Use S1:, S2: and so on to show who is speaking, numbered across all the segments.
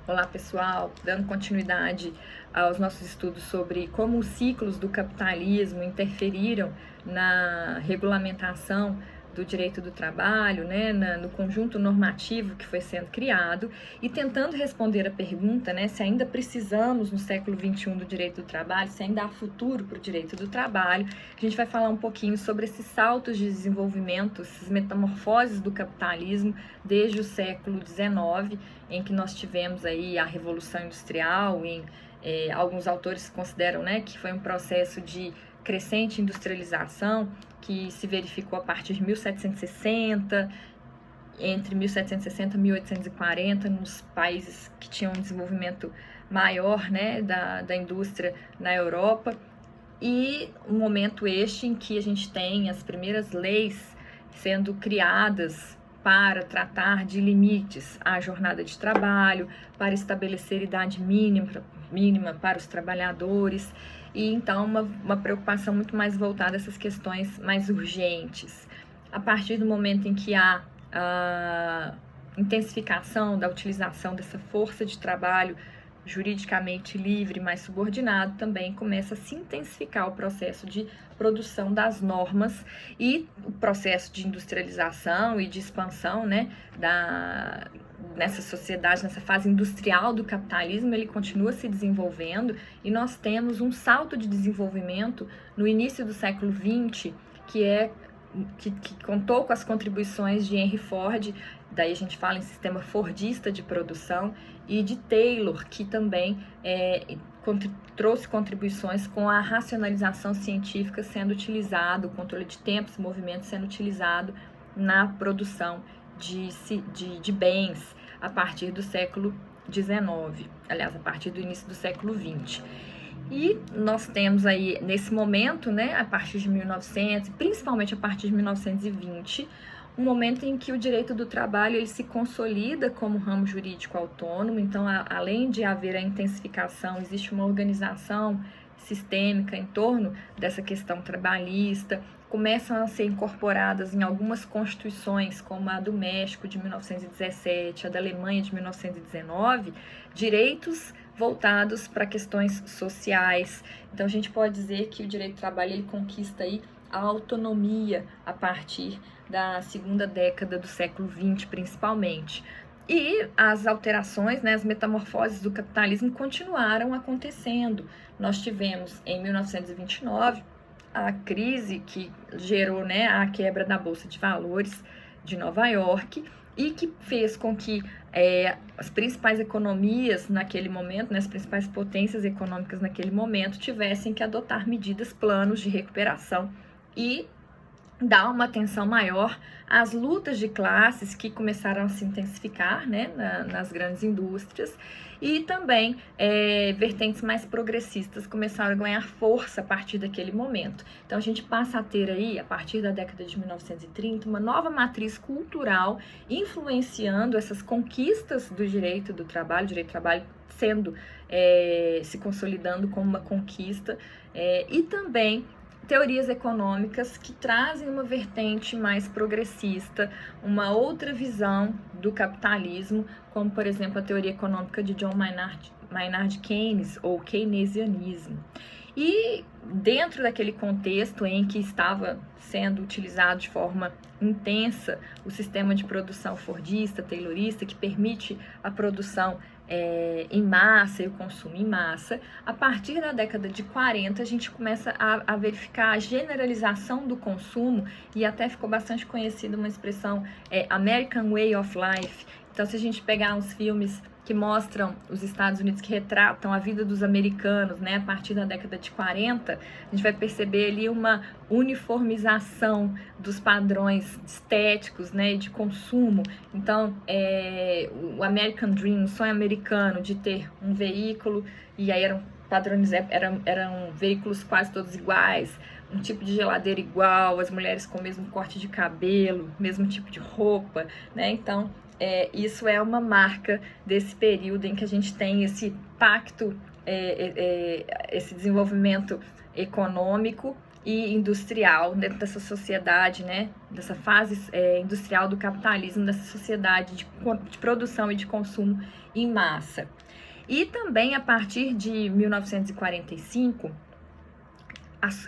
S1: Olá pessoal, dando continuidade aos nossos estudos sobre como os ciclos do capitalismo interferiram na regulamentação do direito do trabalho, né, no conjunto normativo que foi sendo criado, e tentando responder a pergunta, né, se ainda precisamos no século XXI do direito do trabalho, se ainda há futuro para o direito do trabalho. A gente vai falar um pouquinho sobre esses saltos de desenvolvimento, essas metamorfoses do capitalismo desde o século XIX, em que nós tivemos aí a Revolução Industrial. Alguns autores consideram, né, que foi um processo de crescente industrialização que se verificou a partir de 1760, entre 1760 e 1840, nos países que tinham um desenvolvimento maior, né, da indústria na Europa, e um momento este em que a gente tem as primeiras leis sendo criadas para tratar de limites à jornada de trabalho, para estabelecer idade mínima para os trabalhadores, e então uma preocupação muito mais voltada a essas questões mais urgentes. A partir do momento em que há a intensificação da utilização dessa força de trabalho juridicamente livre, mas subordinado, também começa a se intensificar o processo de produção das normas, e o processo de industrialização e de expansão, né, nessa sociedade, nessa fase industrial do capitalismo, ele continua se desenvolvendo, e nós temos um salto de desenvolvimento no início do século XX, que contou com as contribuições de Henry Ford. Daí a gente fala em sistema fordista de produção, e de Taylor, que também trouxe contribuições com a racionalização científica sendo utilizado, o controle de tempos e movimentos sendo utilizado na produção de bens a partir do século XIX, aliás, a partir do início do século XX. E nós temos aí, nesse momento, né, a partir de 1900, principalmente a partir de 1920, um momento em que o direito do trabalho ele se consolida como ramo jurídico autônomo. Então, além de haver a intensificação, existe uma organização sistêmica em torno dessa questão trabalhista. Começam a ser incorporadas em algumas constituições, como a do México de 1917, a da Alemanha de 1919, direitos voltados para questões sociais. Então, a gente pode dizer que o direito do trabalho ele conquista aí a autonomia a partir da segunda década do século XX, principalmente. E as alterações, né, as metamorfoses do capitalismo continuaram acontecendo. Nós tivemos, em 1929, a crise que gerou, né, a quebra da Bolsa de Valores de Nova York, e que fez com que as principais economias naquele momento, né, as principais potências econômicas naquele momento, tivessem que adotar medidas, planos de recuperação e dar uma atenção maior às lutas de classes que começaram a se intensificar, né, nas grandes indústrias, e também vertentes mais progressistas começaram a ganhar força a partir daquele momento. Então a gente passa a ter aí, a partir da década de 1930, uma nova matriz cultural influenciando essas conquistas do direito do trabalho, sendo se consolidando como uma conquista, e também teorias econômicas que trazem uma vertente mais progressista, uma outra visão do capitalismo, como, por exemplo, a teoria econômica de John Maynard Keynes, ou keynesianismo. E dentro daquele contexto em que estava sendo utilizado de forma intensa o sistema de produção fordista, taylorista, que permite a produção em massa e o consumo em massa, a partir da década de 40 a gente começa a verificar a generalização do consumo, e até ficou bastante conhecida uma expressão American Way of Life. Então, se a gente pegar uns filmes que mostram os Estados Unidos, que retratam a vida dos americanos, né, a partir da década de 40, a gente vai perceber ali uma uniformização dos padrões estéticos, né, de consumo. Então, o American Dream, o sonho americano de ter um veículo, e aí eram veículos quase todos iguais, um tipo de geladeira igual, as mulheres com o mesmo corte de cabelo, mesmo tipo de roupa, né? Então, isso é uma marca desse período em que a gente tem esse pacto, esse desenvolvimento econômico e industrial dentro dessa sociedade, né, dessa fase industrial do capitalismo, dessa sociedade de produção e de consumo em massa. E também a partir de 1945,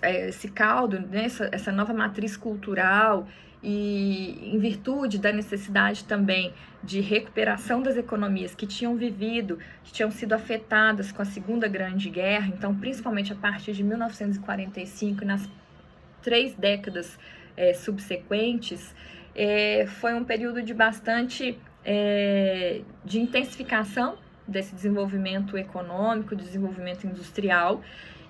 S1: esse caldo, né, essa nova matriz cultural, e em virtude da necessidade também de recuperação das economias que tinham vivido, que tinham sido afetadas com a Segunda Grande Guerra, então principalmente a partir de 1945 e nas 3 décadas subsequentes, foi um período de bastante de intensificação desse desenvolvimento econômico, desenvolvimento industrial,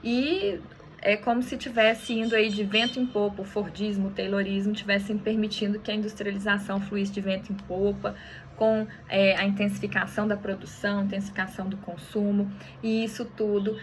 S1: e é como se tivesse indo aí de vento em popa, o Fordismo, o Taylorismo tivessem permitindo que a industrialização fluísse de vento em popa, com a intensificação da produção, intensificação do consumo, e isso tudo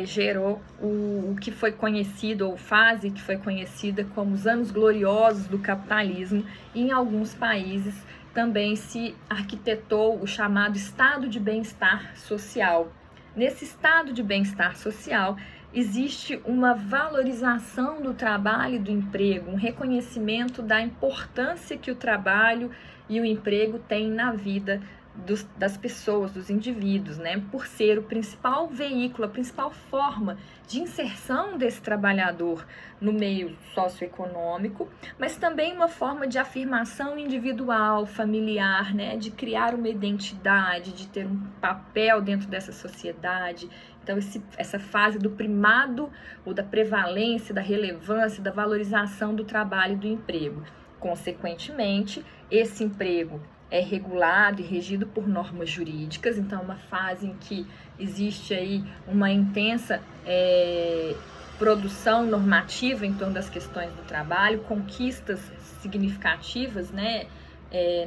S1: gerou o que foi conhecido, ou fase que foi conhecida como os anos gloriosos do capitalismo, e em alguns países também se arquitetou o chamado estado de bem-estar social. Nesse estado de bem-estar social, existe uma valorização do trabalho e do emprego, um reconhecimento da importância que o trabalho e o emprego têm na vida das pessoas, dos indivíduos, né? Por ser o principal veículo, a principal forma de inserção desse trabalhador no meio socioeconômico, mas também uma forma de afirmação individual, familiar, né? De criar uma identidade, de ter um papel dentro dessa sociedade. Então, essa fase do primado ou da prevalência, da relevância, da valorização do trabalho e do emprego. Consequentemente, esse emprego é regulado e regido por normas jurídicas, então é uma fase em que existe aí uma intensa produção normativa em torno das questões do trabalho, conquistas significativas, né,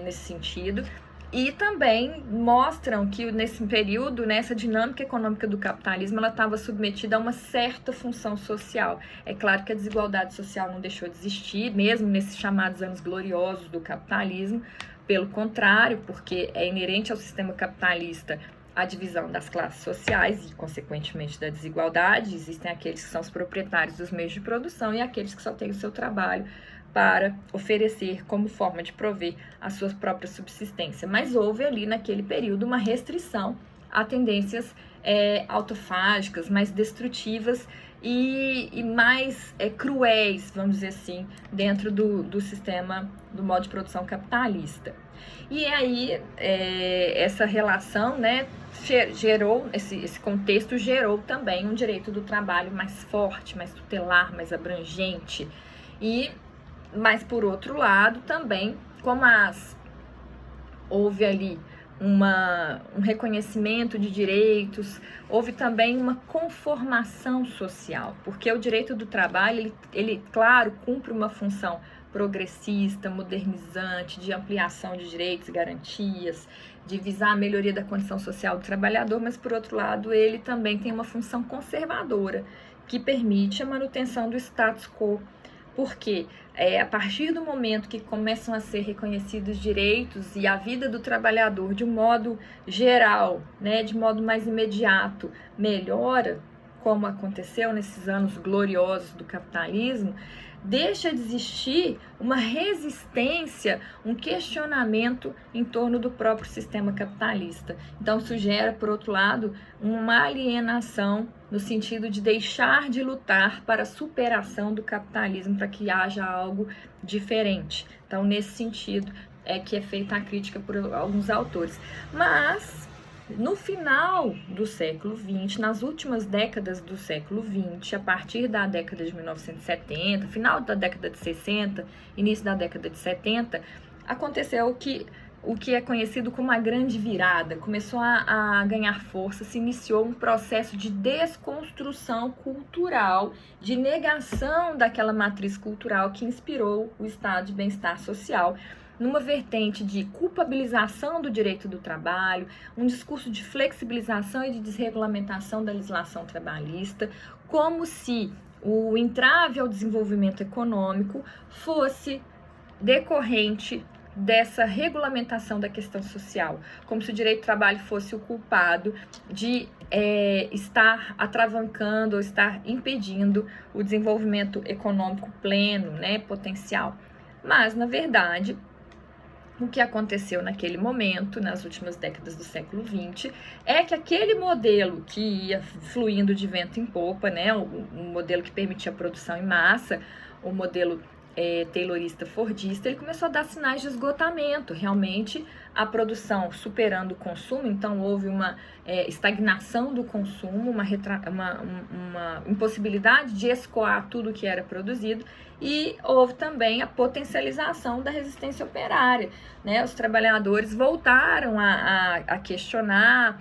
S1: nesse sentido. E também mostram que nesse período, nessa dinâmica econômica do capitalismo, ela estava submetida a uma certa função social. É claro que a desigualdade social não deixou de existir, mesmo nesses chamados anos gloriosos do capitalismo. Pelo contrário, porque é inerente ao sistema capitalista a divisão das classes sociais e, consequentemente, da desigualdade. Existem aqueles que são os proprietários dos meios de produção e aqueles que só têm o seu trabalho para oferecer como forma de prover a sua própria subsistência. Mas houve ali naquele período uma restrição a tendências autofágicas, mais destrutivas e mais cruéis, vamos dizer assim, dentro do sistema, do modo de produção capitalista. E aí essa relação, né, gerou, esse contexto gerou também um direito do trabalho mais forte, mais tutelar, mais abrangente. Mas, por outro lado, também, como houve ali um reconhecimento de direitos, houve também uma conformação social, porque o direito do trabalho, ele claro, cumpre uma função progressista, modernizante, de ampliação de direitos e garantias, de visar a melhoria da condição social do trabalhador, mas, por outro lado, ele também tem uma função conservadora, que permite a manutenção do status quo. Porque a partir do momento que começam a ser reconhecidos direitos e a vida do trabalhador de um modo geral, né, de modo mais imediato, melhora, como aconteceu nesses anos gloriosos do capitalismo, deixa de existir uma resistência, um questionamento em torno do próprio sistema capitalista. Então, isso gera, por outro lado, uma alienação no sentido de deixar de lutar para a superação do capitalismo, para que haja algo diferente. Então, nesse sentido, é que é feita a crítica por alguns autores. Mas, no final do século XX, nas últimas décadas do século XX, a partir da década de 1970, final da década de 60, início da década de 70, aconteceu o que é conhecido como a grande virada, começou a ganhar força, se iniciou um processo de desconstrução cultural, de negação daquela matriz cultural que inspirou o estado de bem-estar social, numa vertente de culpabilização do direito do trabalho, um discurso de flexibilização e de desregulamentação da legislação trabalhista, como se o entrave ao desenvolvimento econômico fosse decorrente dessa regulamentação da questão social, como se o direito do trabalho fosse o culpado de estar atravancando ou estar impedindo o desenvolvimento econômico pleno, né, potencial. Mas, na verdade, o que aconteceu naquele momento, nas últimas décadas do século XX, é que aquele modelo que ia fluindo de vento em popa, né, um modelo que permitia a produção em massa, o modelo taylorista fordista, ele começou a dar sinais de esgotamento, realmente a produção superando o consumo, então houve uma estagnação do consumo, uma impossibilidade de escoar tudo que era produzido, e houve também a potencialização da resistência operária, né? Os trabalhadores voltaram a questionar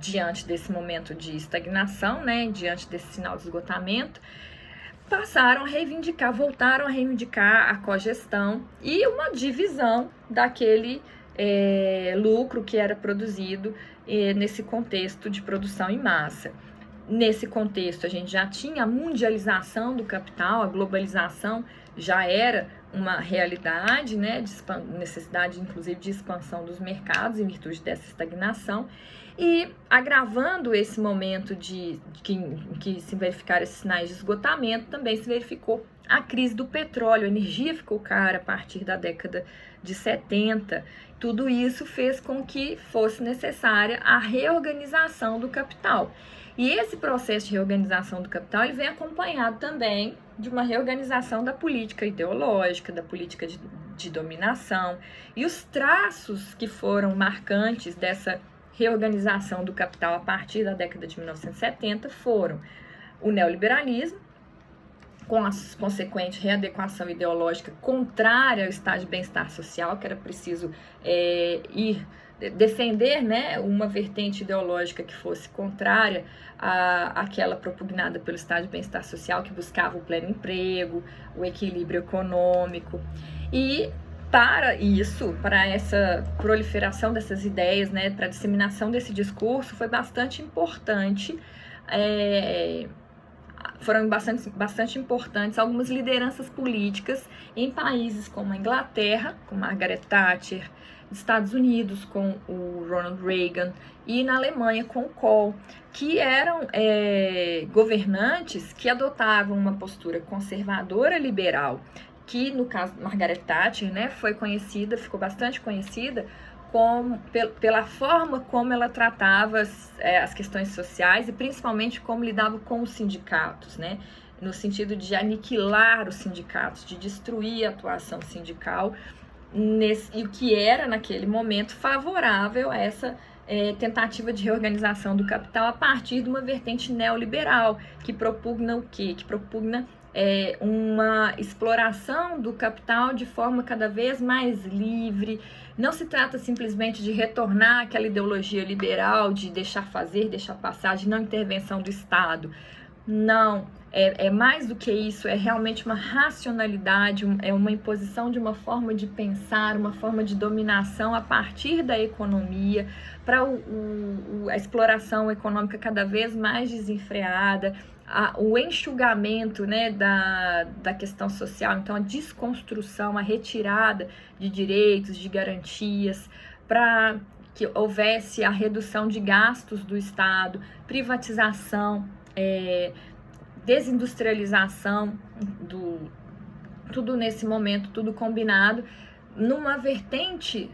S1: diante desse momento de estagnação, né? Diante desse sinal de esgotamento, voltaram a reivindicar a cogestão e uma divisão daquele lucro que era produzido nesse contexto de produção em massa. Nesse contexto, a gente já tinha a mundialização do capital, a globalização já era uma realidade, né, de necessidade, inclusive, de expansão dos mercados em virtude dessa estagnação. E agravando esse momento que se verificaram esses sinais de esgotamento, também se verificou a crise do petróleo, a energia ficou cara a partir da década de 70. Tudo isso fez com que fosse necessária a reorganização do capital. E esse processo de reorganização do capital ele vem acompanhado também de uma reorganização da política ideológica, da política de dominação. E os traços que foram marcantes dessa reorganização do capital a partir da década de 1970 foram o neoliberalismo, com a consequente readequação ideológica contrária ao estado de bem-estar social, que era preciso defender, né, uma vertente ideológica que fosse contrária àquela propugnada pelo estado de bem-estar social, que buscava o pleno emprego, o equilíbrio econômico. E para essa proliferação dessas ideias, né, para a disseminação desse discurso, foi bastante importante, foram bastante importantes algumas lideranças políticas em países como a Inglaterra, com Margaret Thatcher, Estados Unidos com o Ronald Reagan e na Alemanha com o Kohl, que eram governantes que adotavam uma postura conservadora liberal, que no caso Margaret Thatcher, né, ficou bastante conhecida pela forma como ela tratava as questões sociais e principalmente como lidava com os sindicatos, né, no sentido de aniquilar os sindicatos, de destruir a atuação sindical, e o que era naquele momento favorável a essa tentativa de reorganização do capital a partir de uma vertente neoliberal, que propugna o quê? Que propugna uma exploração do capital de forma cada vez mais livre. Não se trata simplesmente de retornar àquela ideologia liberal de deixar fazer, deixar passar, de não intervenção do Estado. Não, é mais do que isso, é realmente uma racionalidade, é uma imposição de uma forma de pensar, uma forma de dominação a partir da economia, para a exploração econômica cada vez mais desenfreada, o enxugamento, né, da questão social, então a desconstrução, a retirada de direitos, de garantias, para que houvesse a redução de gastos do Estado, privatização, desindustrialização, tudo nesse momento, tudo combinado, numa vertente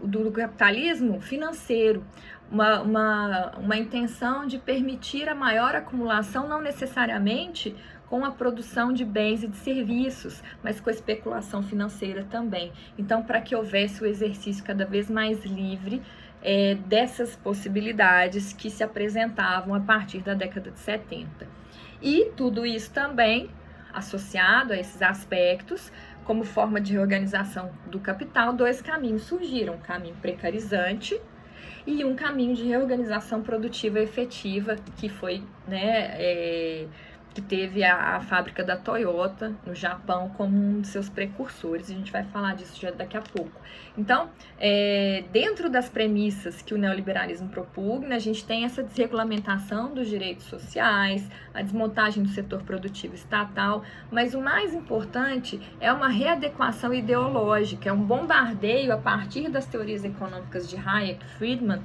S1: do capitalismo financeiro, uma intenção de permitir a maior acumulação, não necessariamente com a produção de bens e de serviços, mas com a especulação financeira também. Então, para que houvesse o exercício cada vez mais livre dessas possibilidades que se apresentavam a partir da década de 70. E tudo isso também associado a esses aspectos, como forma de reorganização do capital, dois caminhos surgiram: um caminho precarizante e um caminho de reorganização produtiva efetiva, que foi, né, que teve a fábrica da Toyota no Japão como um de seus precursores. A gente vai falar disso já daqui a pouco. Então, dentro das premissas que o neoliberalismo propugna, a gente tem essa desregulamentação dos direitos sociais, a desmontagem do setor produtivo estatal, mas o mais importante é uma readequação ideológica, é um bombardeio a partir das teorias econômicas de Hayek e Friedman,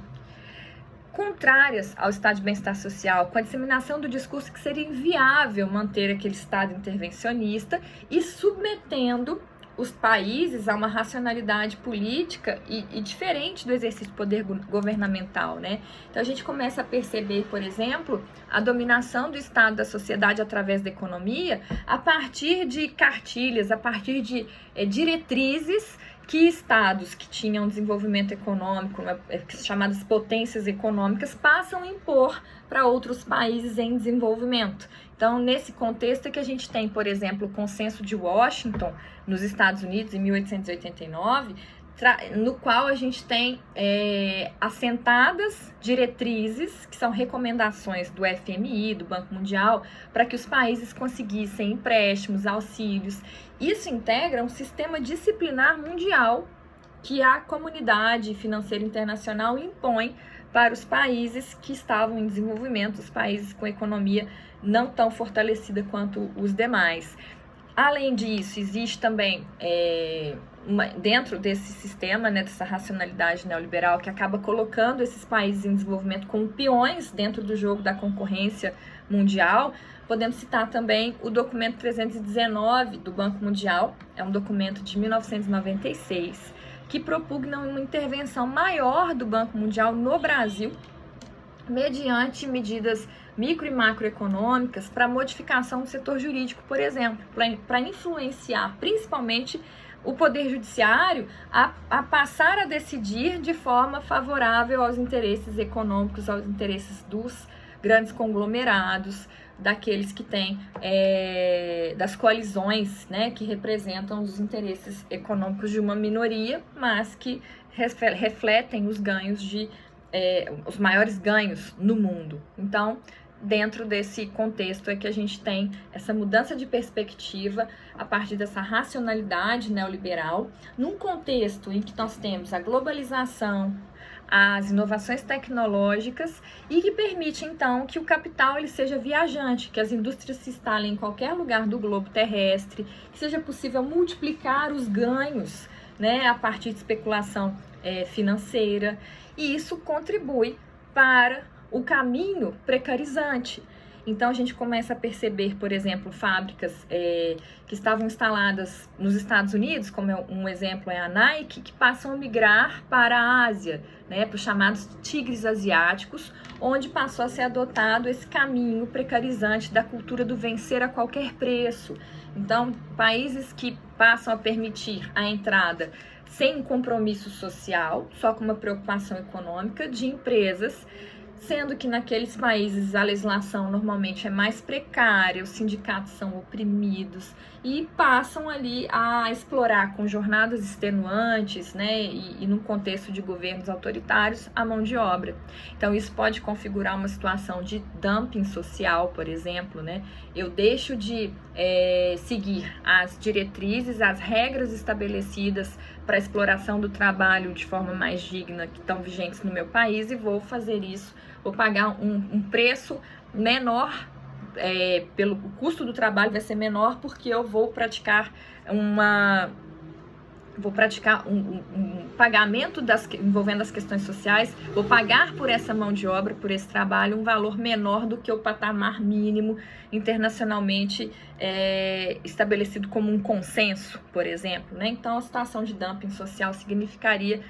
S1: contrárias ao estado de bem-estar social, com a disseminação do discurso que seria inviável manter aquele estado intervencionista e submetendo os países a uma racionalidade política e diferente do exercício do poder governamental, né? Então a gente começa a perceber, por exemplo, a dominação do Estado da sociedade através da economia a partir de cartilhas, a partir de diretrizes que estados que tinham desenvolvimento econômico, chamadas potências econômicas, passam a impor para outros países em desenvolvimento. Então, nesse contexto é que a gente tem, por exemplo, o Consenso de Washington, nos Estados Unidos, em 1889, no qual a gente tem assentadas diretrizes, que são recomendações do FMI, do Banco Mundial, para que os países conseguissem empréstimos, auxílios. Isso integra um sistema disciplinar mundial que a comunidade financeira internacional impõe para os países que estavam em desenvolvimento, os países com economia não tão fortalecida quanto os demais. Além disso, existe também, dentro desse sistema, né, dessa racionalidade neoliberal, que acaba colocando esses países em desenvolvimento como peões dentro do jogo da concorrência mundial, podemos citar também o documento 319 do Banco Mundial, é um documento de 1996, que propugna uma intervenção maior do Banco Mundial no Brasil, mediante medidas micro e macroeconômicas para modificação do setor jurídico, por exemplo, para influenciar principalmente o Poder Judiciário a passar a decidir de forma favorável aos interesses econômicos, aos interesses dos grandes conglomerados, daqueles que têm, das coalizões, né, que representam os interesses econômicos de uma minoria, mas que refletem os ganhos os maiores ganhos no mundo. Então, dentro desse contexto é que a gente tem essa mudança de perspectiva a partir dessa racionalidade neoliberal, num contexto em que nós temos a globalização, as inovações tecnológicas e que permite, então, que o capital ele seja viajante, que as indústrias se instalem em qualquer lugar do globo terrestre, que seja possível multiplicar os ganhos, né, a partir de especulação financeira, e isso contribui para o caminho precarizante. Então, a gente começa a perceber, por exemplo, fábricas que estavam instaladas nos Estados Unidos, como um exemplo é a Nike, que passam a migrar para a Ásia, né, para os chamados tigres asiáticos, onde passou a ser adotado esse caminho precarizante da cultura do vencer a qualquer preço. Então, países que passam a permitir a entrada sem um compromisso social, só com uma preocupação econômica, de empresas, sendo que naqueles países a legislação normalmente é mais precária, os sindicatos são oprimidos e passam ali a explorar com jornadas extenuantes, né, e num contexto de governos autoritários, a mão de obra. Então isso pode configurar uma situação de dumping social, por exemplo, né? Eu deixo de seguir as diretrizes, as regras estabelecidas para a exploração do trabalho de forma mais digna que estão vigentes no meu país e vou fazer isso, vou pagar um preço menor, pelo o custo do trabalho vai ser menor porque eu vou praticar um pagamento envolvendo as questões sociais, vou pagar por essa mão de obra, por esse trabalho, um valor menor do que o patamar mínimo internacionalmente estabelecido como um consenso, por exemplo, né? Então, a situação de dumping social significaria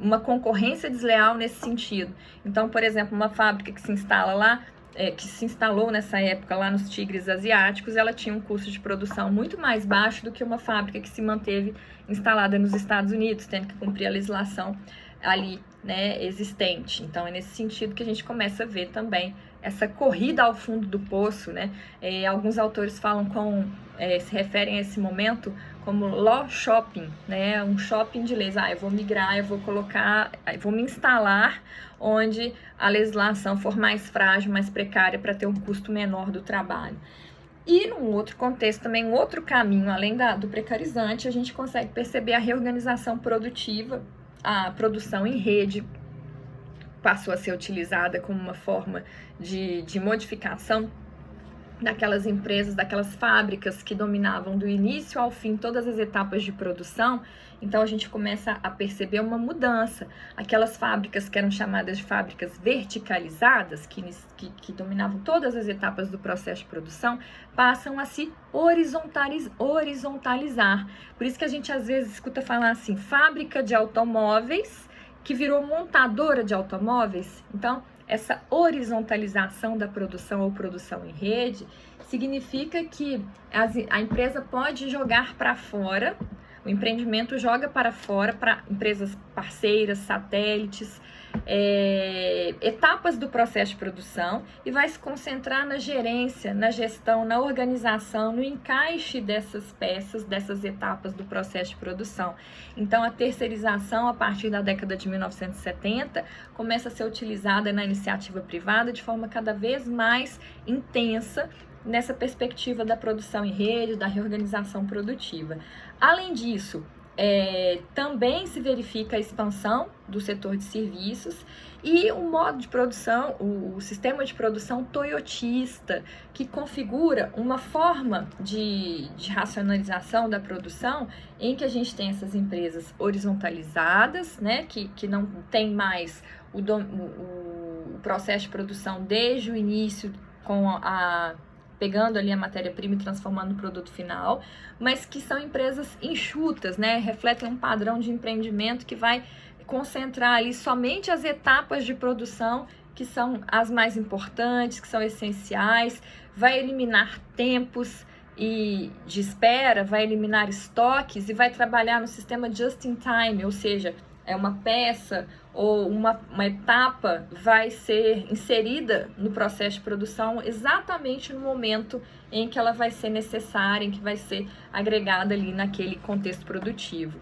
S1: uma concorrência desleal nesse sentido. Então, por exemplo, uma fábrica que se instala lá, que se instalou nessa época lá nos tigres asiáticos, ela tinha um custo de produção muito mais baixo do que uma fábrica que se manteve instalada nos Estados Unidos, tendo que cumprir a legislação ali, né, existente. Então, é nesse sentido que a gente começa a ver também essa corrida ao fundo do poço, né? Alguns autores falam se referem a esse momento como law shopping, né? Um shopping de leis. Eu vou migrar, eu vou me instalar onde a legislação for mais frágil, mais precária, para ter um custo menor do trabalho. E num outro contexto também, um outro caminho, além do precarizante, a gente consegue perceber a reorganização produtiva, a produção em rede passou a ser utilizada como uma forma de modificação daquelas empresas, daquelas fábricas que dominavam do início ao fim todas as etapas de produção. Então a gente começa a perceber uma mudança. Aquelas fábricas que eram chamadas de fábricas verticalizadas, que dominavam todas as etapas do processo de produção, passam a se horizontalizar. Por isso que a gente às vezes escuta falar assim, fábrica de automóveis que virou montadora de automóveis. Então, essa horizontalização da produção ou produção em rede significa que a empresa pode jogar para fora, o empreendimento joga para fora, para empresas parceiras, satélites, etapas do processo de produção e vai se concentrar na gerência, na gestão, na organização, no encaixe dessas peças, dessas etapas do processo de produção. Então, a terceirização, a partir da década de 1970, começa a ser utilizada na iniciativa privada de forma cada vez mais intensa nessa perspectiva da produção em rede, da reorganização produtiva. Além disso, também se verifica a expansão do setor de serviços e o modo de produção, o sistema de produção toyotista, que configura uma forma de racionalização da produção em que a gente tem essas empresas horizontalizadas, né, que não tem mais o processo de produção desde o início pegando ali a matéria-prima e transformando no produto final, mas que são empresas enxutas, né? Refletem um padrão de empreendimento que vai concentrar ali somente as etapas de produção que são as mais importantes, que são essenciais, vai eliminar tempos de espera, vai eliminar estoques e vai trabalhar no sistema just in time, ou seja, uma peça ou uma etapa vai ser inserida no processo de produção exatamente no momento em que ela vai ser necessária, em que vai ser agregada ali naquele contexto produtivo.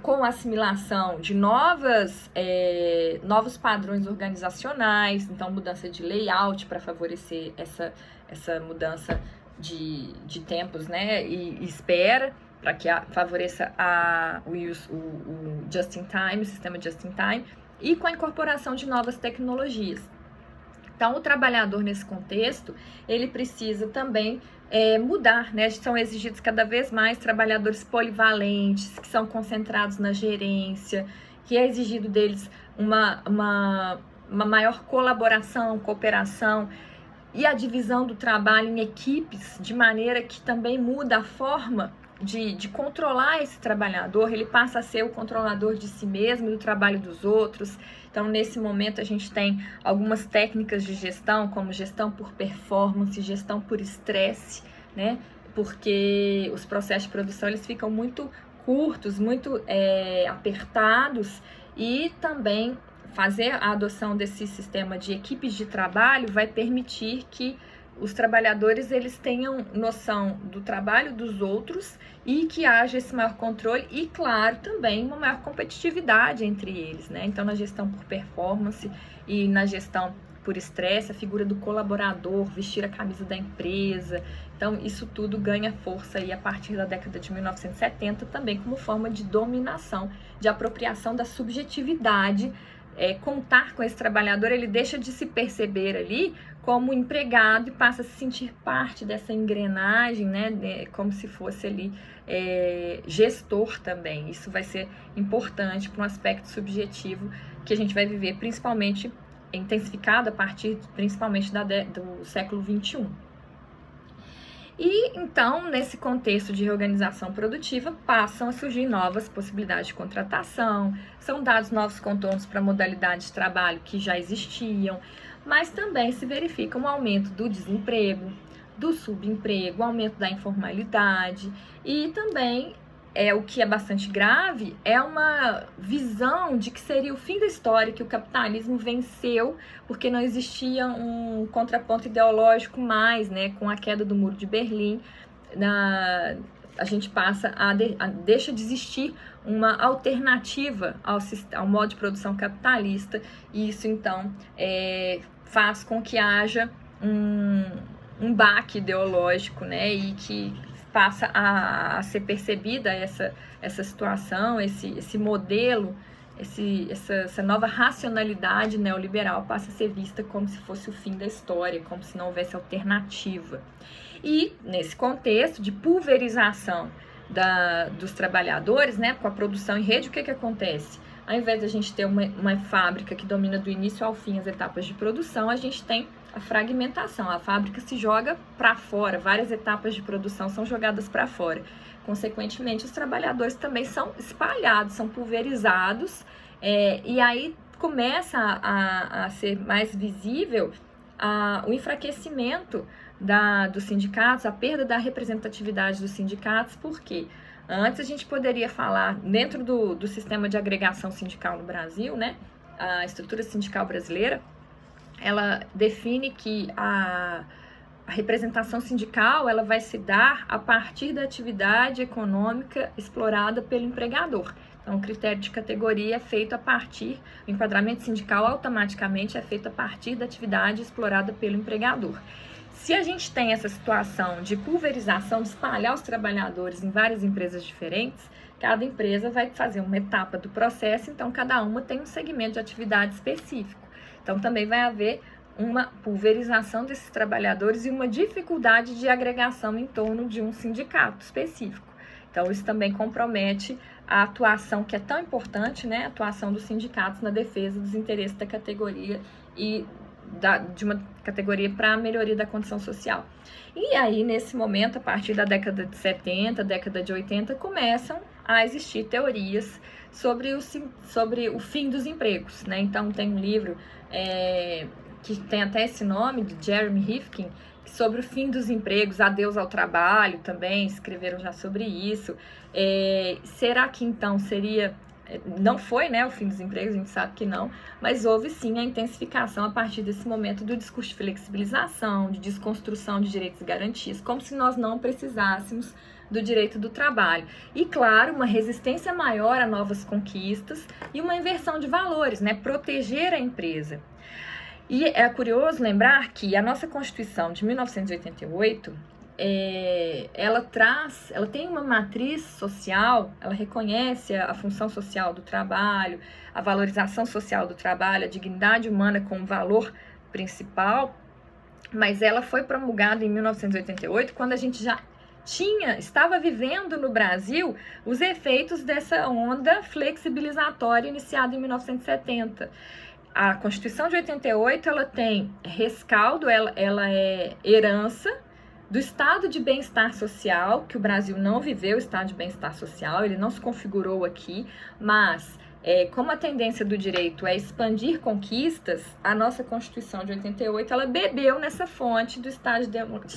S1: Com a assimilação de novos padrões organizacionais, então mudança de layout para favorecer essa mudança de tempos, né, e espera, para que favoreça o just-in-time, o sistema just-in-time, e com a incorporação de novas tecnologias. Então, o trabalhador nesse contexto, ele precisa também mudar, né? São exigidos cada vez mais trabalhadores polivalentes, que são concentrados na gerência, que é exigido deles uma maior colaboração, cooperação, e a divisão do trabalho em equipes, de maneira que também muda a forma de controlar esse trabalhador. Ele passa a ser o controlador de si mesmo e do trabalho dos outros. Então, nesse momento, a gente tem algumas técnicas de gestão, como gestão por performance, gestão por estresse, né? Porque os processos de produção eles ficam muito curtos, muito apertados, e também fazer a adoção desse sistema de equipes de trabalho vai permitir que os trabalhadores eles tenham noção do trabalho dos outros e que haja esse maior controle e, claro, também uma maior competitividade entre eles, né? Então, na gestão por performance e na gestão por estresse, a figura do colaborador, vestir a camisa da empresa. Então, isso tudo ganha força aí a partir da década de 1970, também como forma de dominação, de apropriação da subjetividade. Contar com esse trabalhador, ele deixa de se perceber ali como empregado e passa a se sentir parte dessa engrenagem, né, como se fosse ali gestor também. Isso vai ser importante para um aspecto subjetivo que a gente vai viver principalmente intensificado a partir principalmente do século XXI. E então, nesse contexto de reorganização produtiva, passam a surgir novas possibilidades de contratação, são dados novos contornos para modalidades de trabalho que já existiam, mas também se verifica um aumento do desemprego, do subemprego, aumento da informalidade e também, o que é bastante grave, é uma visão de que seria o fim da história, que o capitalismo venceu porque não existia um contraponto ideológico mais, né, com a queda do Muro de Berlim, a gente passa deixa de existir uma alternativa ao modo de produção capitalista, e isso então faz com que haja um baque ideológico, né, e que passa a ser percebida essa situação, esse modelo, essa nova racionalidade neoliberal passa a ser vista como se fosse o fim da história, como se não houvesse alternativa. E nesse contexto de pulverização dos trabalhadores, né, com a produção em rede, o que acontece? Ao invés de a gente ter uma fábrica que domina do início ao fim as etapas de produção, a gente tem a fragmentação. A fábrica se joga para fora, várias etapas de produção são jogadas para fora. Consequentemente, os trabalhadores também são espalhados, são pulverizados, e aí começa a ser mais visível o enfraquecimento dos sindicatos, a perda da representatividade dos sindicatos. Por quê? Antes a gente poderia falar, dentro do sistema de agregação sindical no Brasil, né, a estrutura sindical brasileira, ela define que a representação sindical ela vai se dar a partir da atividade econômica explorada pelo empregador. Então, o critério de categoria é feito a partir, o enquadramento sindical automaticamente é feito a partir da atividade explorada pelo empregador. Se a gente tem essa situação de pulverização, de espalhar os trabalhadores em várias empresas diferentes, cada empresa vai fazer uma etapa do processo, então cada uma tem um segmento de atividade específico. Então também vai haver uma pulverização desses trabalhadores e uma dificuldade de agregação em torno de um sindicato específico. Então isso também compromete a atuação que é tão importante, né, a atuação dos sindicatos na defesa dos interesses da categoria e de uma categoria para a melhoria da condição social. E aí, nesse momento, a partir da década de 70, década de 80, começam a existir teorias sobre o fim dos empregos, né? Então, tem um livro que tem até esse nome, de Jeremy Rifkin, sobre o fim dos empregos, Adeus ao Trabalho também, escreveram já sobre isso. Será que, então, seria... Não foi, né, o fim dos empregos, a gente sabe que não, mas houve sim a intensificação a partir desse momento do discurso de flexibilização, de desconstrução de direitos e garantias, como se nós não precisássemos do direito do trabalho. E, claro, uma resistência maior a novas conquistas e uma inversão de valores, né, proteger a empresa. E é curioso lembrar que a nossa Constituição de 1988, ela tem uma matriz social, ela reconhece a função social do trabalho, a valorização social do trabalho, a dignidade humana como valor principal, mas ela foi promulgada em 1988, quando a gente já estava vivendo no Brasil os efeitos dessa onda flexibilizatória iniciada em 1970. A Constituição de 88, ela tem rescaldo, ela é herança do estado de bem-estar social, que o Brasil não viveu o estado de bem-estar social, ele não se configurou aqui, mas como a tendência do direito é expandir conquistas, a nossa Constituição de 88, ela bebeu nessa fonte do estado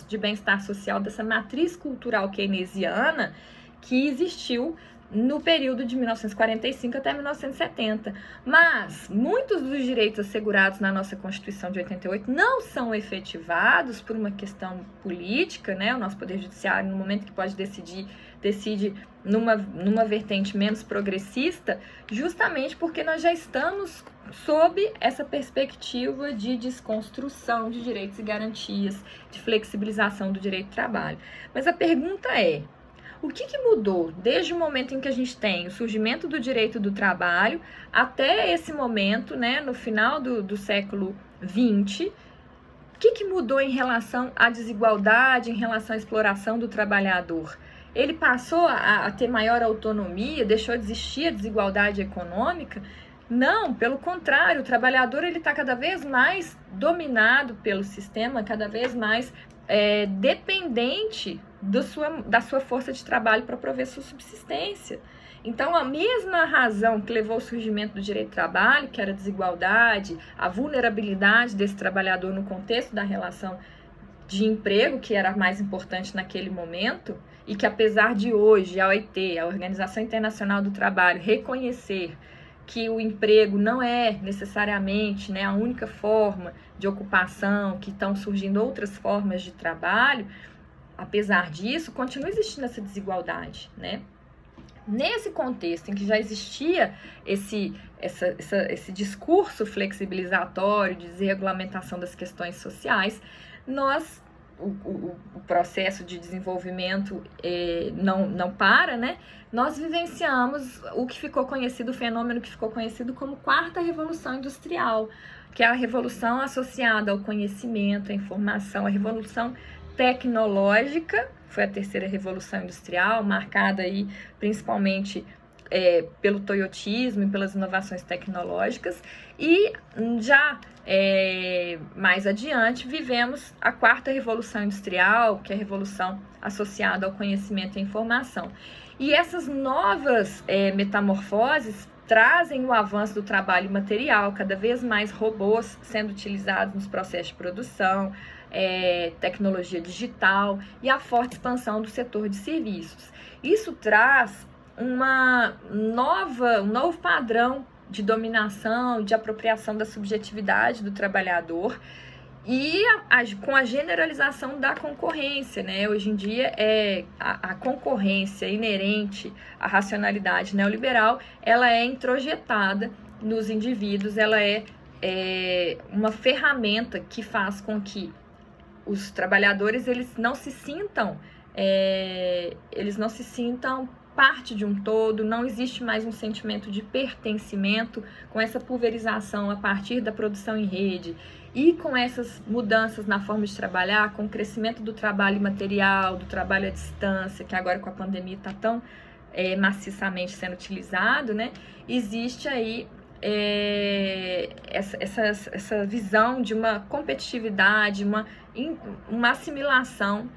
S1: de bem-estar social, dessa matriz cultural keynesiana que existiu no período de 1945 até 1970. Mas muitos dos direitos assegurados na nossa Constituição de 88 não são efetivados por uma questão política, né? O nosso Poder Judiciário, no momento que pode decide numa vertente menos progressista, justamente porque nós já estamos sob essa perspectiva de desconstrução de direitos e garantias, de flexibilização do direito do trabalho. Mas a pergunta é: o que mudou desde o momento em que a gente tem o surgimento do direito do trabalho até esse momento, né, no final do século XX? O que mudou em relação à desigualdade, em relação à exploração do trabalhador? Ele passou a ter maior autonomia, deixou de existir a desigualdade econômica? Não, pelo contrário, o trabalhador está cada vez mais dominado pelo sistema, cada vez mais dependente da sua força de trabalho para prover sua subsistência. Então, a mesma razão que levou ao surgimento do direito do trabalho, que era a desigualdade, a vulnerabilidade desse trabalhador no contexto da relação de emprego, que era mais importante naquele momento, e que apesar de hoje a OIT, a Organização Internacional do Trabalho, reconhecer que o emprego não é necessariamente, né, a única forma de ocupação, que estão surgindo outras formas de trabalho, apesar disso, continua existindo essa desigualdade, né? Nesse contexto em que já existia esse discurso flexibilizatório de desregulamentação das questões sociais, o processo de desenvolvimento não para, né? Nós vivenciamos o fenômeno que ficou conhecido como quarta revolução industrial, que é a revolução associada ao conhecimento, à informação, a revolução tecnológica. Foi a terceira revolução industrial, marcada aí principalmente pelo toyotismo e pelas inovações tecnológicas, e já mais adiante vivemos a quarta revolução industrial, que é a revolução associada ao conhecimento e à informação. E essas novas metamorfoses trazem o avanço do trabalho material, cada vez mais robôs sendo utilizados nos processos de produção, tecnologia digital e a forte expansão do setor de serviços. Isso traz um novo padrão de dominação, de apropriação da subjetividade do trabalhador e com a generalização da concorrência, né? Hoje em dia, a concorrência inerente à racionalidade neoliberal, ela é introjetada nos indivíduos, ela é uma ferramenta que faz com que os trabalhadores eles não se sintam parte de um todo, não existe mais um sentimento de pertencimento com essa pulverização a partir da produção em rede e com essas mudanças na forma de trabalhar, com o crescimento do trabalho material, do trabalho à distância, que agora com a pandemia está tão maciçamente sendo utilizado, né? Existe aí essa visão de uma competitividade, uma assimilação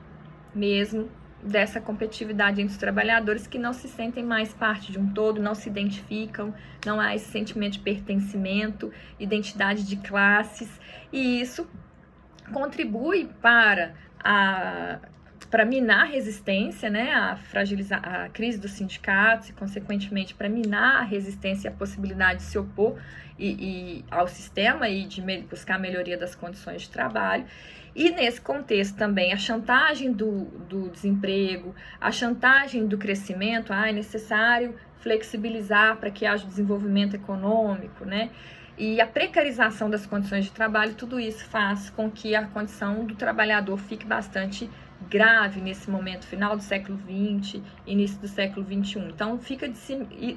S1: mesmo dessa competitividade entre os trabalhadores que não se sentem mais parte de um todo, não se identificam, não há esse sentimento de pertencimento, identidade de classes, e isso contribui para minar a resistência, né, a fragilizar a crise dos sindicatos e, consequentemente, para minar a resistência e a possibilidade de se opor ao sistema e de buscar a melhoria das condições de trabalho. E nesse contexto também a chantagem do desemprego, a chantagem do crescimento, é necessário flexibilizar para que haja desenvolvimento econômico, né? E a precarização das condições de trabalho, tudo isso faz com que a condição do trabalhador fique bastante grave nesse momento final do século XX, início do século XXI. Então,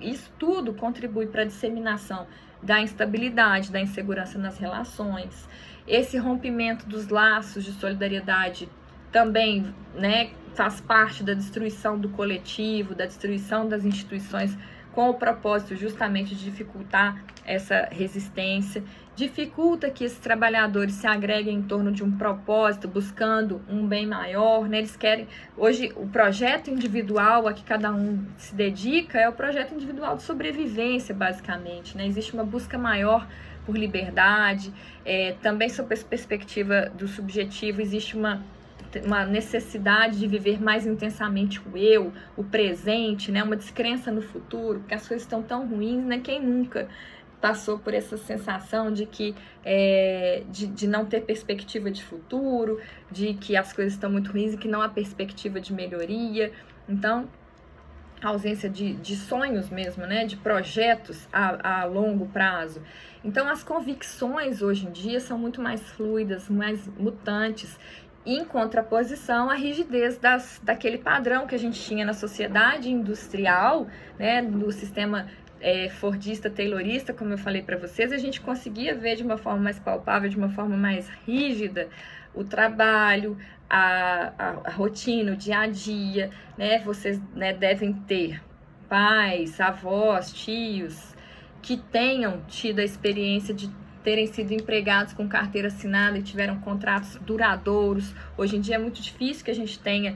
S1: isso tudo contribui para a disseminação da instabilidade, da insegurança nas relações. Esse rompimento dos laços de solidariedade também, né, faz parte da destruição do coletivo, da destruição das instituições, com o propósito justamente de dificultar essa resistência, dificulta que esses trabalhadores se agreguem em torno de um propósito, buscando um bem maior, né? Eles querem, hoje, o projeto individual a que cada um se dedica é o projeto individual de sobrevivência, basicamente, né? Existe uma busca maior por liberdade, também sob essa perspectiva do subjetivo, existe uma necessidade de viver mais intensamente o eu, o presente, né? Uma descrença no futuro, porque as coisas estão tão ruins, né? Quem nunca passou por essa sensação de que de não ter perspectiva de futuro, de que as coisas estão muito ruins e que não há perspectiva de melhoria. Então, a ausência de sonhos mesmo, né? De projetos a longo prazo. Então, as convicções hoje em dia são muito mais fluidas, mais mutantes, em contraposição à rigidez daquele padrão que a gente tinha na sociedade industrial, né, no sistema fordista, taylorista, como eu falei para vocês. A gente conseguia ver de uma forma mais palpável, de uma forma mais rígida, o trabalho, a rotina, o dia a dia, né? Vocês, né, devem ter pais, avós, tios, que tenham tido a experiência de terem sido empregados com carteira assinada e tiveram contratos duradouros. Hoje em dia é muito difícil que a gente tenha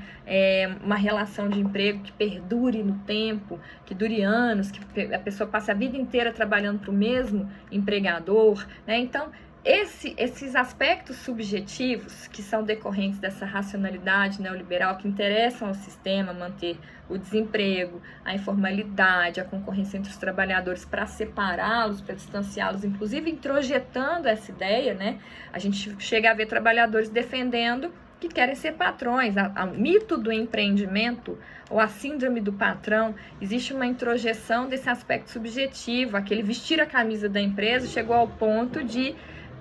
S1: uma relação de emprego que perdure no tempo, que dure anos, que a pessoa passe a vida inteira trabalhando para o mesmo empregador, né? Então, esses aspectos subjetivos que são decorrentes dessa racionalidade neoliberal que interessam ao sistema, manter o desemprego, a informalidade, a concorrência entre os trabalhadores para separá-los, para distanciá-los, inclusive introjetando essa ideia, né? A gente chega a ver trabalhadores defendendo que querem ser patrões. O mito do empreendimento ou a síndrome do patrão, existe uma introjeção desse aspecto subjetivo, aquele vestir a camisa da empresa chegou ao ponto de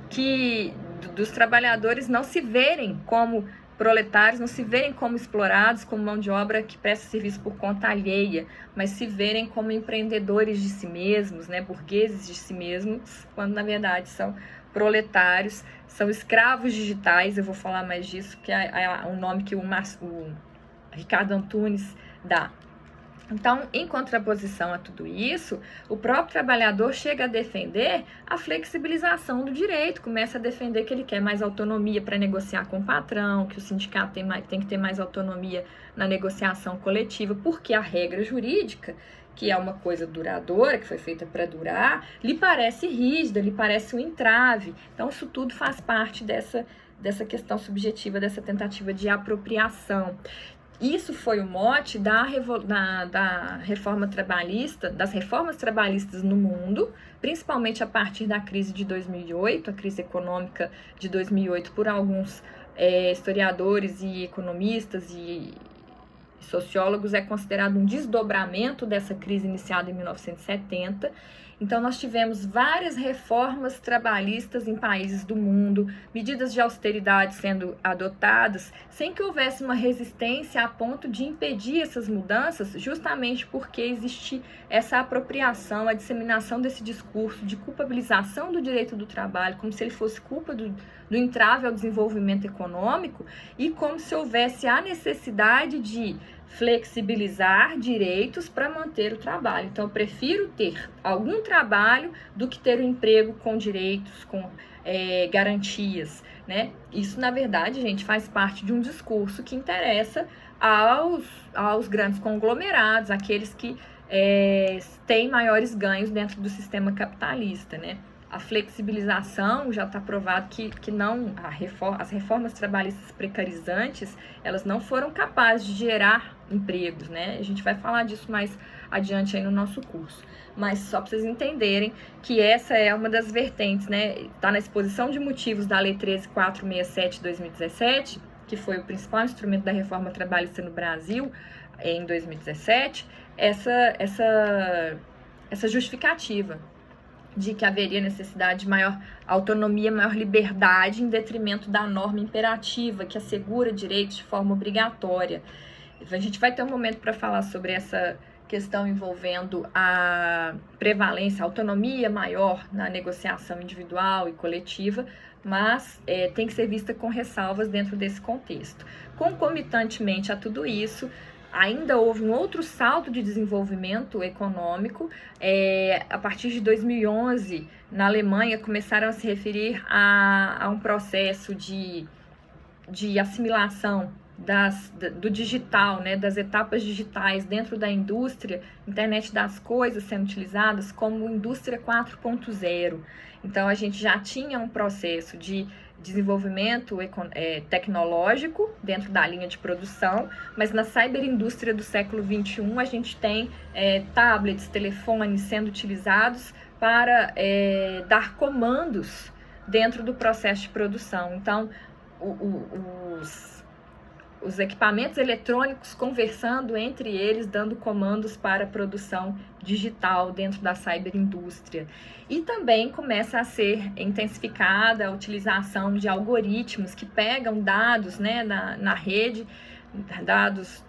S1: que dos trabalhadores não se verem como proletários, não se verem como explorados, como mão de obra que presta serviço por conta alheia, mas se verem como empreendedores de si mesmos, né, burgueses de si mesmos, quando na verdade são proletários, são escravos digitais. Eu vou falar mais disso, que é o nome que o Ricardo Antunes dá. Então, em contraposição a tudo isso, o próprio trabalhador chega a defender a flexibilização do direito, começa a defender que ele quer mais autonomia para negociar com o patrão, que o sindicato tem que ter mais autonomia na negociação coletiva, porque a regra jurídica, que é uma coisa duradoura, que foi feita para durar, lhe parece rígida, lhe parece um entrave. Então, isso tudo faz parte dessa questão subjetiva, dessa tentativa de apropriação. Isso foi o mote da reforma trabalhista, das reformas trabalhistas no mundo, principalmente a partir da crise de 2008, a crise econômica de 2008, por alguns historiadores e economistas e sociólogos, é considerado um desdobramento dessa crise iniciada em 1970. Então, nós tivemos várias reformas trabalhistas em países do mundo, medidas de austeridade sendo adotadas, sem que houvesse uma resistência a ponto de impedir essas mudanças, justamente porque existe essa apropriação, a disseminação desse discurso de culpabilização do direito do trabalho, como se ele fosse culpa do entrave ao desenvolvimento econômico, e como se houvesse a necessidade de flexibilizar direitos para manter o trabalho. Então, eu prefiro ter algum trabalho do que ter um emprego com direitos, com garantias, né? Isso, na verdade, gente, faz parte de um discurso que interessa aos grandes conglomerados, aqueles que têm maiores ganhos dentro do sistema capitalista, né? A flexibilização já está provado que não, as reformas trabalhistas precarizantes, elas não foram capazes de gerar empregos, né? A gente vai falar disso mais adiante aí no nosso curso. Mas só para vocês entenderem que essa é uma das vertentes, né? Está na exposição de motivos da Lei 13.467 de 2017, que foi o principal instrumento da reforma trabalhista no Brasil em 2017, essa justificativa de que haveria necessidade de maior autonomia, maior liberdade em detrimento da norma imperativa que assegura direitos de forma obrigatória. A gente vai ter um momento para falar sobre essa questão envolvendo a prevalência, a autonomia maior na negociação individual e coletiva, mas tem que ser vista com ressalvas dentro desse contexto. Concomitantemente a tudo isso, ainda houve um outro salto de desenvolvimento econômico. A partir de 2011, na Alemanha, começaram a se referir a um processo de assimilação do digital, né, das etapas digitais dentro da indústria, internet das coisas sendo utilizadas como indústria 4.0. Então, a gente já tinha um processo de desenvolvimento tecnológico dentro da linha de produção, mas na cyberindústria do século XXI a gente tem tablets, telefones sendo utilizados para dar comandos dentro do processo de produção. Então, os equipamentos eletrônicos conversando entre eles, dando comandos para a produção digital dentro da cyberindústria. E também começa a ser intensificada a utilização de algoritmos que pegam dados, né, na rede, dados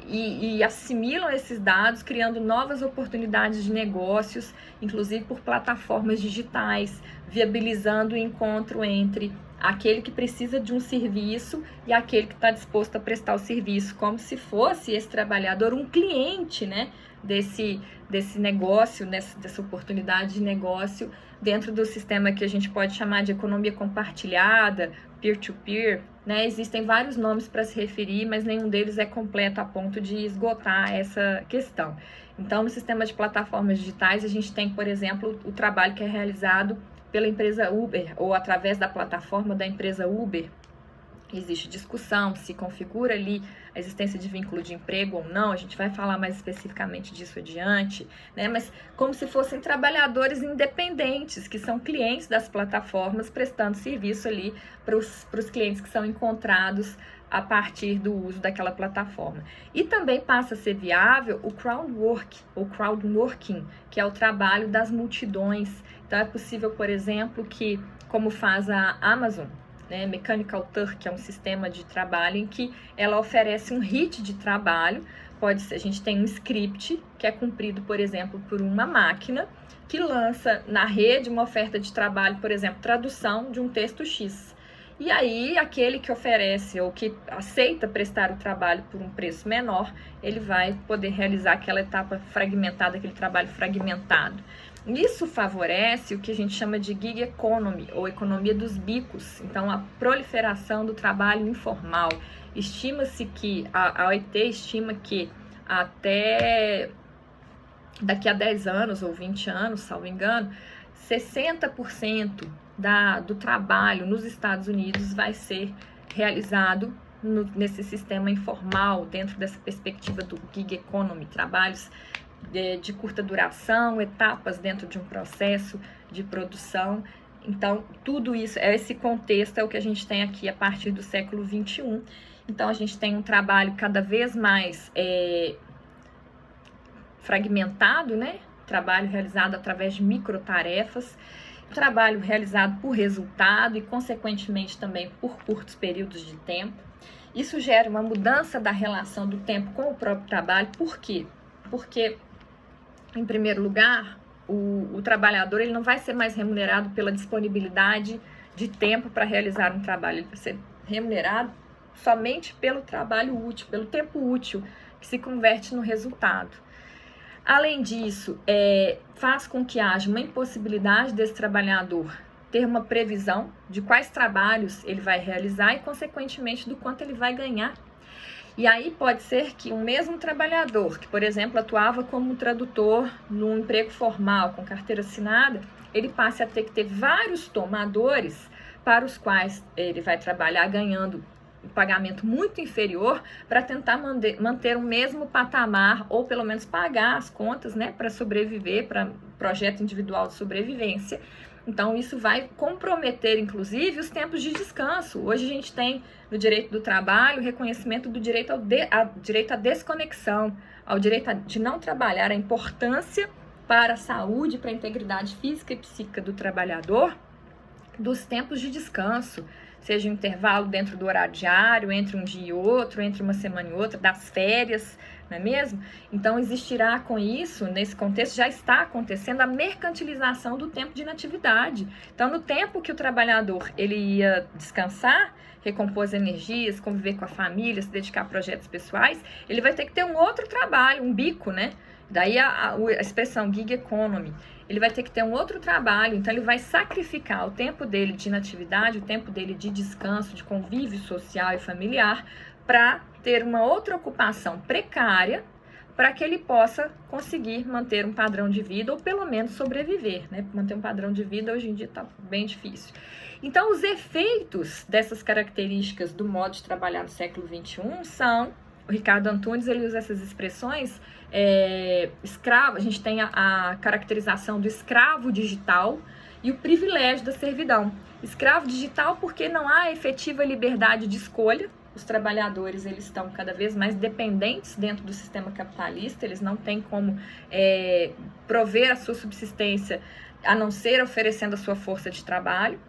S1: e assimilam esses dados, criando novas oportunidades de negócios, inclusive por plataformas digitais, viabilizando o encontro entre aquele que precisa de um serviço e aquele que está disposto a prestar o serviço, como se fosse esse trabalhador um cliente, né, desse negócio, dessa oportunidade de negócio dentro do sistema que a gente pode chamar de economia compartilhada, peer-to-peer, né? Existem vários nomes para se referir, mas nenhum deles é completo a ponto de esgotar essa questão. Então, no sistema de plataformas digitais, a gente tem, por exemplo, o trabalho que é realizado pela empresa Uber, ou através da plataforma da empresa Uber, existe discussão se configura ali a existência de vínculo de emprego ou não, a gente vai falar mais especificamente disso adiante, né? Mas como se fossem trabalhadores independentes, que são clientes das plataformas, prestando serviço ali para os clientes que são encontrados a partir do uso daquela plataforma. E também passa a ser viável o crowdwork, ou crowdworking, que é o trabalho das multidões. Então é possível, por exemplo, que, como faz a Amazon, né, Mechanical Turk, que é um sistema de trabalho em que ela oferece um hit de trabalho. Pode ser, a gente tem um script que é cumprido, por exemplo, por uma máquina que lança na rede uma oferta de trabalho, por exemplo, tradução de um texto X. E aí, aquele que oferece ou que aceita prestar o trabalho por um preço menor, ele vai poder realizar aquela etapa fragmentada, aquele trabalho fragmentado. Isso favorece o que a gente chama de gig economy, ou economia dos bicos. Então, a proliferação do trabalho informal. Estima-se que, a OIT estima que até daqui a 10 anos ou 20 anos, salvo engano, 60% do trabalho nos Estados Unidos vai ser realizado nesse sistema informal, dentro dessa perspectiva do gig economy, trabalhos de curta duração, etapas dentro de um processo de produção. Então, tudo isso, esse contexto é o que a gente tem aqui a partir do século XXI. Então, a gente tem um trabalho cada vez mais fragmentado, né? Trabalho realizado através de microtarefas, trabalho realizado por resultado e, consequentemente, também por curtos períodos de tempo. Isso gera uma mudança da relação do tempo com o próprio trabalho. Por quê? Porque, em primeiro lugar, o trabalhador ele não vai ser mais remunerado pela disponibilidade de tempo para realizar um trabalho. Ele vai ser remunerado somente pelo trabalho útil, pelo tempo útil, que se converte no resultado. Além disso, faz com que haja uma impossibilidade desse trabalhador ter uma previsão de quais trabalhos ele vai realizar e, consequentemente, do quanto ele vai ganhar. E aí pode ser que um mesmo trabalhador, que, por exemplo, atuava como tradutor num emprego formal, com carteira assinada, ele passe a ter que ter vários tomadores para os quais ele vai trabalhar ganhando um pagamento muito inferior para tentar manter o mesmo patamar ou pelo menos pagar as contas, né, para sobreviver, para projeto individual de sobrevivência. Então, isso vai comprometer, inclusive, os tempos de descanso. Hoje a gente tem no direito do trabalho o reconhecimento do direito direito à desconexão, ao direito de não trabalhar, a importância para a saúde, para a integridade física e psíquica do trabalhador, dos tempos de descanso, seja um intervalo dentro do horário diário, entre um dia e outro, entre uma semana e outra, das férias, não é mesmo? Então, existirá com isso, nesse contexto, já está acontecendo a mercantilização do tempo de inatividade. Então, no tempo que o trabalhador ele ia descansar, recompor as energias, conviver com a família, se dedicar a projetos pessoais, ele vai ter que ter um outro trabalho, um bico, né? Daí a expressão gig economy. Ele vai ter que ter um outro trabalho, então ele vai sacrificar o tempo dele de inatividade, o tempo dele de descanso, de convívio social e familiar, para ter uma outra ocupação precária, para que ele possa conseguir manter um padrão de vida, ou pelo menos sobreviver, né? Manter um padrão de vida hoje em dia está bem difícil. Então, os efeitos dessas características do modo de trabalhar no século XXI são... O Ricardo Antunes, ele usa essas expressões, escravo, a gente tem a caracterização do escravo digital e o privilégio da servidão. Escravo digital porque não há efetiva liberdade de escolha, os trabalhadores eles estão cada vez mais dependentes dentro do sistema capitalista, eles não têm como prover a sua subsistência a não ser oferecendo a sua força de trabalho.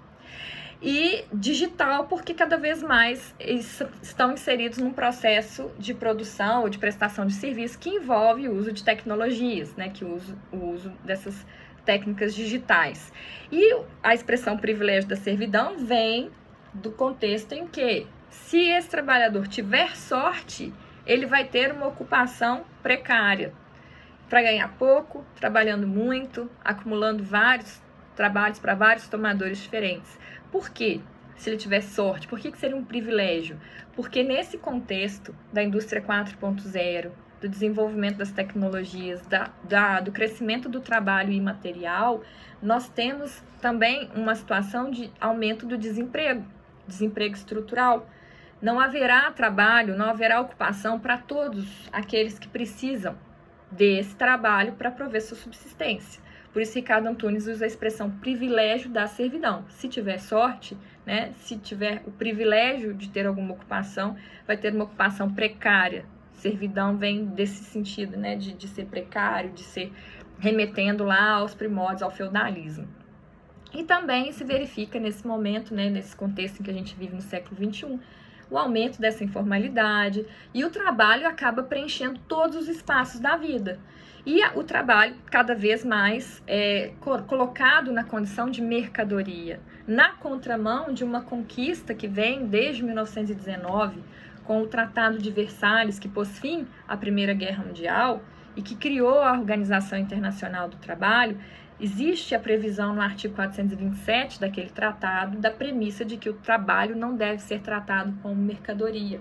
S1: E digital, porque cada vez mais eles estão inseridos num processo de produção ou de prestação de serviço que envolve o uso de tecnologias, né, que o uso dessas técnicas digitais. E a expressão privilégio da servidão vem do contexto em que, se esse trabalhador tiver sorte, ele vai ter uma ocupação precária, para ganhar pouco, trabalhando muito, acumulando vários trabalhos para vários tomadores diferentes. Por quê? Se ele tiver sorte, por que seria um privilégio? Porque nesse contexto da indústria 4.0, do desenvolvimento das tecnologias, do crescimento do trabalho imaterial, nós temos também uma situação de aumento do desemprego estrutural. não haverá trabalho, não haverá ocupação para todos aqueles que precisam desse trabalho para prover sua subsistência. Por isso, Ricardo Antunes usa a expressão privilégio da servidão. Se tiver sorte, né, se tiver o privilégio de ter alguma ocupação, vai ter uma ocupação precária. Servidão vem desse sentido, né, de ser precário, de ser remetendo lá aos primórdios, ao feudalismo. E também se verifica nesse momento, né, nesse contexto em que a gente vive no século XXI, o aumento dessa informalidade, e o trabalho acaba preenchendo todos os espaços da vida. E o trabalho cada vez mais colocado na condição de mercadoria, na contramão de uma conquista que vem desde 1919, com o Tratado de Versalhes, que pôs fim à Primeira Guerra Mundial e que criou a Organização Internacional do Trabalho. Existe a previsão no artigo 427 daquele tratado da premissa de que o trabalho não deve ser tratado como mercadoria.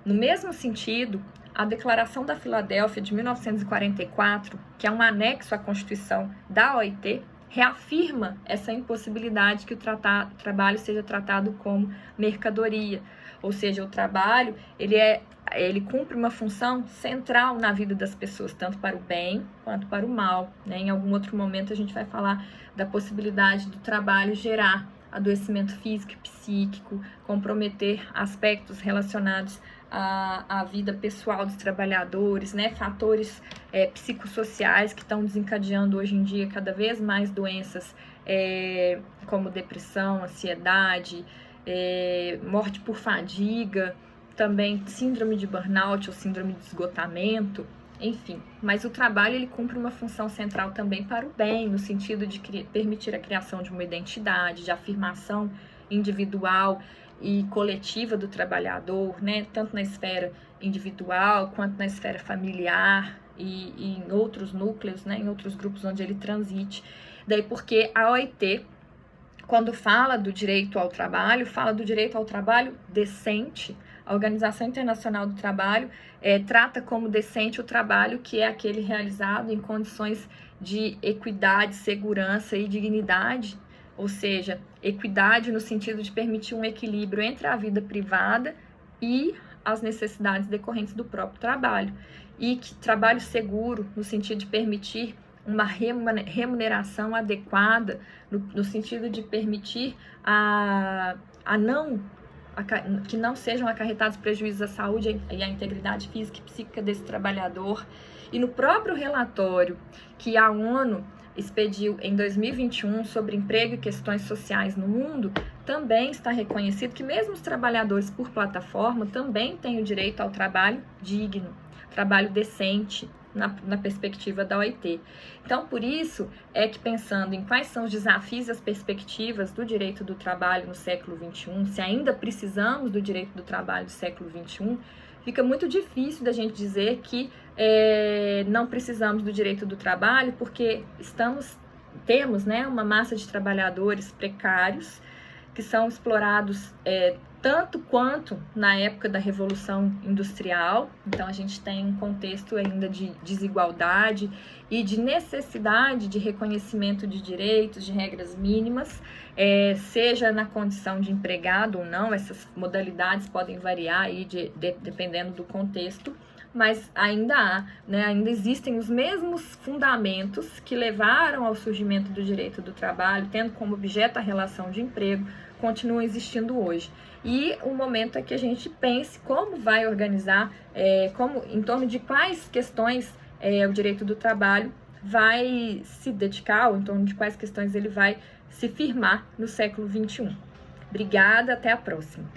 S1: No mesmo sentido, a Declaração da Filadélfia de 1944, que é um anexo à Constituição da OIT, reafirma essa impossibilidade que o trabalho seja tratado como mercadoria. Ou seja, o trabalho ele cumpre uma função central na vida das pessoas, tanto para o bem quanto para o mal, né? Em algum outro momento a gente vai falar da possibilidade do trabalho gerar adoecimento físico e psíquico, comprometer aspectos relacionados à vida pessoal dos trabalhadores, né? Fatores psicossociais que estão desencadeando hoje em dia cada vez mais doenças como depressão, ansiedade, morte por fadiga, também síndrome de burnout ou síndrome de esgotamento, enfim. Mas o trabalho ele cumpre uma função central também para o bem, no sentido de permitir a criação de uma identidade, de afirmação individual e coletiva do trabalhador, né? Tanto na esfera individual quanto na esfera familiar e em outros núcleos, né? Em outros grupos onde ele transite. Daí porque a OIT, quando fala do direito ao trabalho, fala do direito ao trabalho decente. A Organização Internacional do Trabalho trata como decente o trabalho que é aquele realizado em condições de equidade, segurança e dignidade, ou seja, equidade no sentido de permitir um equilíbrio entre a vida privada e as necessidades decorrentes do próprio trabalho. E que trabalho seguro no sentido de permitir uma remuneração adequada, no sentido de permitir que não sejam acarretados prejuízos à saúde e à integridade física e psíquica desse trabalhador. E no próprio relatório que a ONU expediu em 2021 sobre emprego e questões sociais no mundo, também está reconhecido que mesmo os trabalhadores por plataforma também têm o direito ao trabalho digno, trabalho decente, na perspectiva da OIT. Então, por isso é que pensando em quais são os desafios e as perspectivas do direito do trabalho no século XXI, se ainda precisamos do direito do trabalho do século XXI, fica muito difícil da gente dizer que não precisamos do direito do trabalho, porque temos, né, uma massa de trabalhadores precários que são explorados tanto quanto na época da Revolução Industrial. Então, a gente tem um contexto ainda de desigualdade e de necessidade de reconhecimento de direitos, de regras mínimas, seja na condição de empregado ou não. Essas modalidades podem variar aí dependendo do contexto, mas ainda existem os mesmos fundamentos que levaram ao surgimento do direito do trabalho, tendo como objeto a relação de emprego, continuam existindo hoje. E o momento é que a gente pense como vai organizar, em torno de quais questões o direito do trabalho vai se dedicar, ou em torno de quais questões ele vai se firmar no século XXI. Obrigada, até a próxima.